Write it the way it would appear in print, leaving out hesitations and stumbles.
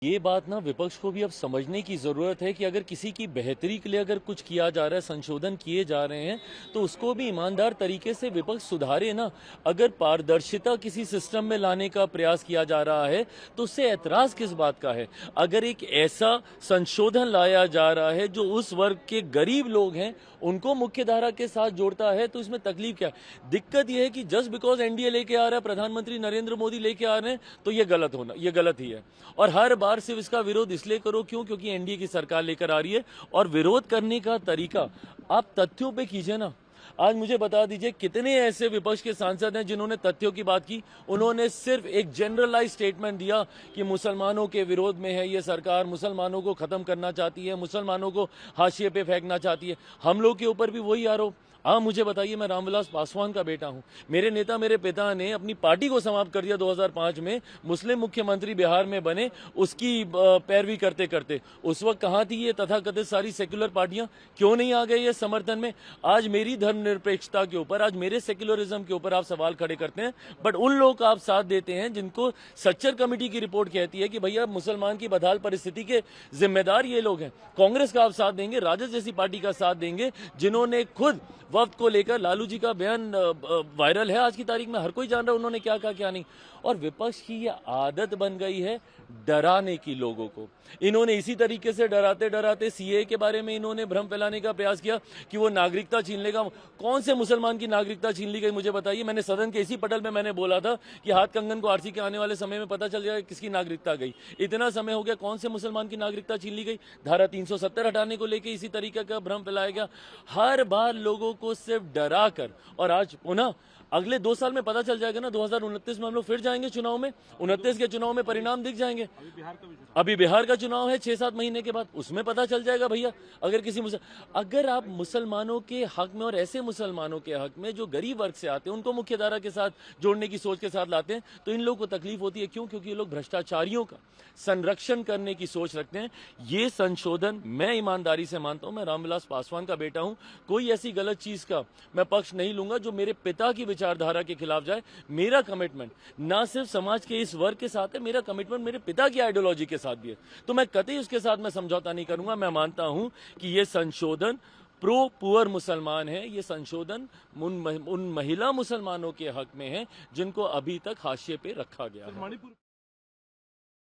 ये बात ना विपक्ष को भी अब समझने की जरूरत है कि अगर किसी की बेहतरी के लिए अगर कुछ किया जा रहा है, संशोधन किए जा रहे हैं, तो उसको भी ईमानदार तरीके से विपक्ष सुधारे ना। अगर पारदर्शिता किसी सिस्टम में लाने का प्रयास किया जा रहा है तो उससे ऐतराज किस बात का है। अगर एक ऐसा संशोधन लाया जा रहा है जो उस वर्ग के गरीब लोग हैं उनको मुख्य धारा के साथ जोड़ता है, तो इसमें तकलीफ क्या है। दिक्कत यह है कि जस्ट बिकॉज एनडीए लेके आ रहा है, प्रधानमंत्री नरेंद्र मोदी लेके आ रहे हैं, तो ये गलत ही है। और हर बार सिर्फ इसका विरोध इसलिए करो क्योंकि एनडीए की सरकार लेकर आ रही है। और विरोध करने का तरीका आप तथ्यों पे कीजिए ना। आज मुझे बता दीजिए कितने ऐसे विपक्ष के सांसद हैं जिन्होंने तथ्यों की बात की। उन्होंने सिर्फ एक जनरलाइज स्टेटमेंट दिया कि मुसलमानों के विरोध में है ये सरकार, मुसलमानों को खत्म करना चाहती है, मुसलमानों को हाशिए पे फेंकना चाहती है। हम लोग के ऊपर भी वही आरोप। आप मुझे बताइए, मैं रामविलास पासवान का बेटा हूं। मेरे नेता, मेरे पिता ने अपनी पार्टी को समाप्त कर दिया 2005 में, मुस्लिम मुख्यमंत्री बिहार में बने, उसकी पैरवी करते करते। उस वक्त कहां थी ये तथाकथित सारी सेक्युलर पार्टियां? क्यों नहीं आ गए ये समर्थन में? आज मेरी धर्मनिरपेक्षता के ऊपर, आज मेरे सेक्युलरिज्म के ऊपर आप सवाल खड़े करते हैं, बट उन लोगों का आप साथ देते हैं जिनको सच्चर कमेटी की रिपोर्ट कहती है कि भैया मुसलमान की बदहाल परिस्थिति के जिम्मेदार ये लोग हैं। कांग्रेस का आप साथ देंगे, राजद जैसी पार्टी का साथ देंगे जिन्होंने खुद वक्त को लेकर, लालू जी का बयान वायरल है आज की तारीख में, हर कोई जान रहा है उन्होंने क्या कहा क्या नहीं। और विपक्ष की ये आदत बन गई है डराने की लोगों को। इन्होंने इसी तरीके से डराते डराते सीए के बारे में इन्होंने भ्रम फैलाने का प्रयास किया कि वो नागरिकता छीन लेगा। कौन से मुसलमान की नागरिकता छीन ली गई मुझे बताइए। मैंने सदन के इसी पटल में मैंने बोला था कि हाथ कंगन को आरसी के आने वाले समय में पता चल जाएगा किसकी नागरिकता गई। इतना समय हो गया, कौन से मुसलमान की नागरिकता छीन ली गई? धारा 370 हटाने को लेकर इसी तरीके का भ्रम फैलाया गया। हर बार लोगों को सिर्फ डरा कर, और आज पुनः अगले 2 साल में पता चल जाएगा ना, 2029 में हम लोग फिर जाएंगे चुनाव में। 29 के चुनाव में परिणाम दिख जाएंगे। अभी बिहार का चुनाव है 6-7 महीने के बाद, उसमें पता चल जाएगा भैया। अगर आप मुसलमानों के हक में, और ऐसे मुसलमानों के हक में जो गरीब वर्ग से आते हैं, उनको मुख्य धारा के साथ जोड़ने की सोच के साथ लाते हैं, तो इन लोगों को तकलीफ होती है। क्यों? क्योंकि ये लोग भ्रष्टाचारियों का संरक्षण करने की सोच रखते हैं। ये संशोधन मैं ईमानदारी से मानता हूं, मैं रामविलास पासवान का बेटा हूं, कोई ऐसी गलत चीज का मैं पक्ष नहीं लूंगा जो मेरे पिता की विचारधारा के खिलाफ जाए। मेरा कमिटमेंट ना सिर्फ समाज के इस वर्ग के साथ है, मेरा कमिटमेंट मेरे पिता की आइडियोलॉजी के साथ भी है। तो मैं कतई उसके साथ मैं समझौता नहीं करूंगा। मैं मानता हूं कि ये संशोधन प्रो पुअर मुसलमान है। ये संशोधन उन महिला मुसलमानों के हक में है जिनको अभी तक हाशिए पे रखा गया है।